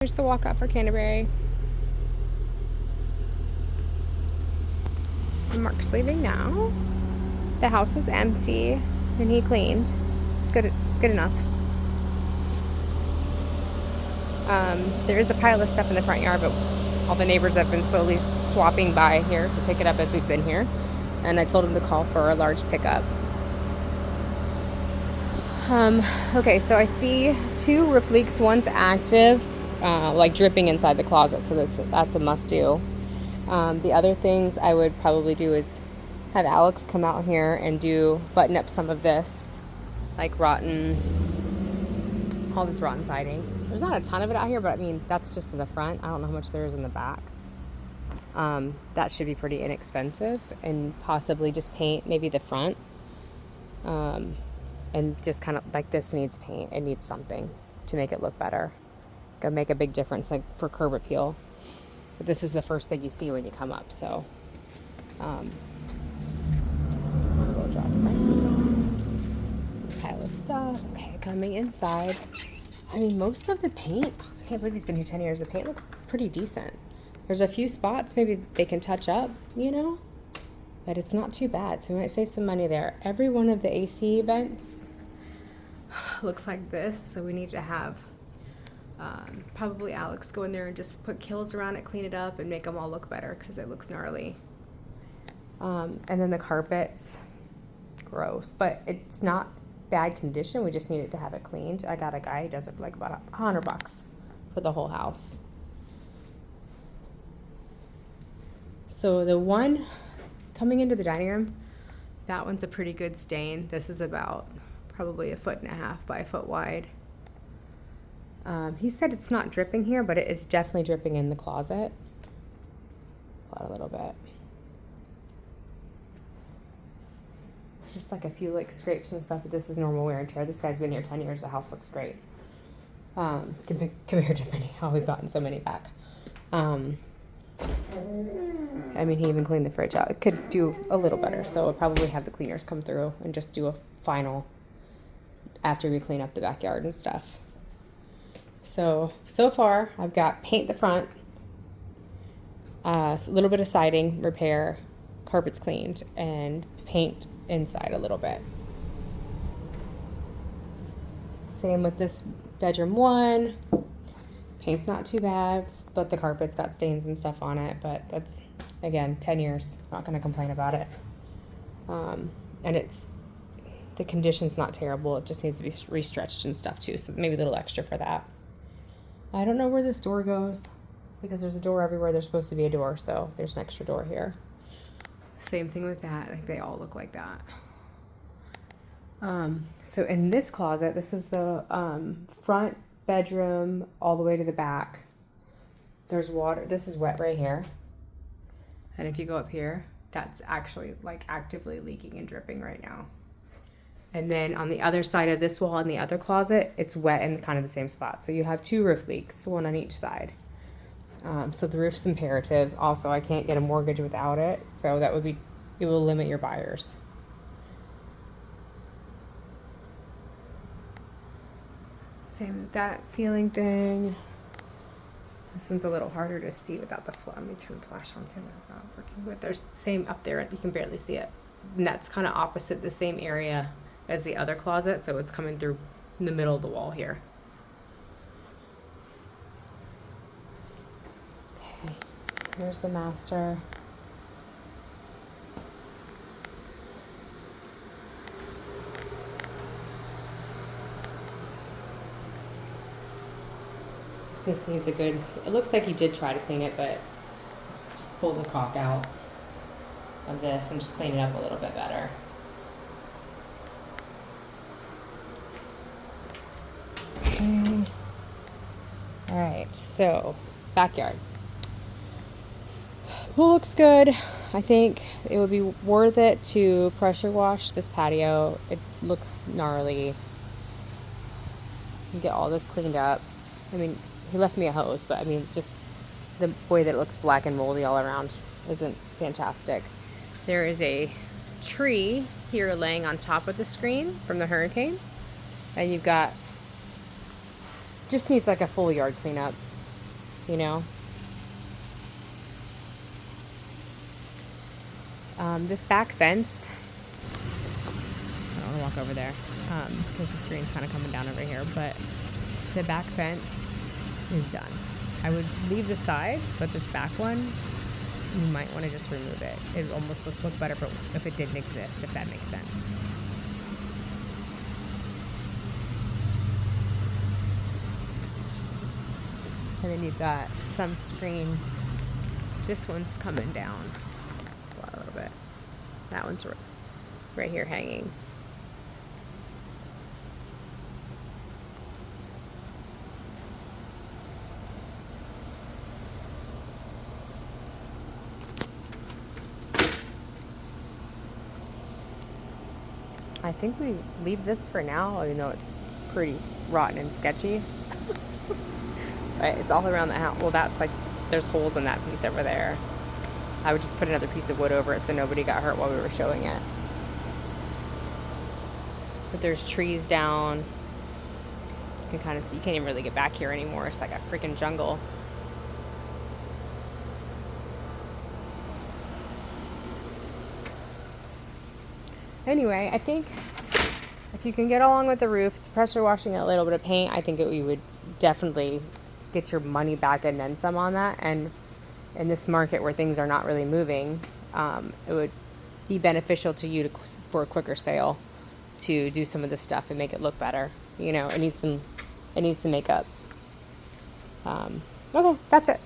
Here's the walk out for Canterbury. Mark's leaving now. The house is empty and he cleaned. It's good enough. There is a pile of stuff in the front yard, but all the neighbors have been slowly swapping by here to pick it up as we've been here. And I told him to call for a large pickup. Okay, so I see 2 roof leaks. One's active, like dripping inside the closet, so that's a must do. The other things I would probably do is have Alex come out here and button up some of this, like all this rotten siding. There's not a ton of it out here, but I mean, that's just in the front. I don't know how much there is in the back. That should be pretty inexpensive, and possibly just paint maybe the front. And just kind of like this needs paint. It needs something to make it look better. Gonna make a big difference, like for curb appeal. But this is the first thing you see when you come up, so. We'll drop around. Just pile of stuff. Okay, coming inside. I mean, most of the paint, I can't believe he's been here 10 years. The paint looks pretty decent. There's a few spots maybe they can touch up, but it's not too bad, so we might save some money there. Every one of the AC vents looks like this, so we need to have probably Alex go in there and just put kills around it, clean it up, and make them all look better because it looks gnarly. And then the carpets, gross, but it's not bad condition. We just need it to have it cleaned. I got a guy who does it for like about $100 for the whole house. So the one coming into the dining room, that one's a pretty good stain. This is about probably 1.5 feet by 1 foot wide. He said it's not dripping here, but it's definitely dripping in the closet. Pull out a little bit. Just like a few like scrapes and stuff, but this is normal wear and tear. This guy's been here 10 years. The house looks great. Compared to how we've gotten so many back. I mean, he even cleaned the fridge out. It could do a little better, so we'll probably have the cleaners come through and just do a final after we clean up the backyard and stuff. So far, I've got paint the front, a little bit of siding repair, carpets cleaned, and paint inside a little bit. Same with this bedroom 1. Paint's not too bad, but the carpet's got stains and stuff on it, but that's, again, 10 years. Not going to complain about it. And the condition's not terrible. It just needs to be restretched and stuff too, so maybe a little extra for that. I don't know where this door goes because there's a door everywhere there's supposed to be a door, so there's an extra door here. Same thing with that. Like, they all look like that. So in this closet, this is the front bedroom all the way to the back. There's water. This is wet right here. And if you go up here, that's actually like actively leaking and dripping right now. And then on the other side of this wall in the other closet, it's wet in kind of the same spot. So you have 2 roof leaks, one on each side. So the roof's imperative. Also, I can't get a mortgage without it. So it will limit your buyers. Same with that ceiling thing. This one's a little harder to see without the flash. Let me turn the flash on, see when it's not working. But there's the same up there, you can barely see it. And that's kind of opposite the same area as the other closet, so it's coming through in the middle of the wall here. Okay, here's the master. This needs a good, it looks like he did try to clean it, but let's just pull the caulk out of this and just clean it up a little bit better. Okay. All right, so backyard. Pool looks good. I think it would be worth it to pressure wash this patio. It looks gnarly. You get all this cleaned up. I mean, he left me a hose, but I mean, just the way that it looks black and moldy all around isn't fantastic. There is a tree here laying on top of the screen from the hurricane. And you've got, just needs like a full yard cleanup. you know. This back fence, I don't want to walk over there because the screen's kind of coming down over here, but the back fence is done. I would leave the sides, but this back one, you might want to just remove it. It would almost just look better if it didn't exist, if that makes sense. And then you've got some screen. This one's coming down a little bit. That one's right here hanging. I think we leave this for now, even though it's pretty rotten and sketchy. But it's all around the house. Well, that's like, there's holes in that piece over there. I would just put another piece of wood over it so nobody got hurt while we were showing it. But there's trees down. You can kind of see, you can't even really get back here anymore. It's like a freaking jungle. Anyway, I think if you can get along with the roof, pressure washing a little bit of paint, I think you would definitely get your money back and then some on that. And in this market where things are not really moving, it would be beneficial to you for a quicker sale to do some of this stuff and make it look better. You know, it needs some makeup. Okay, that's it.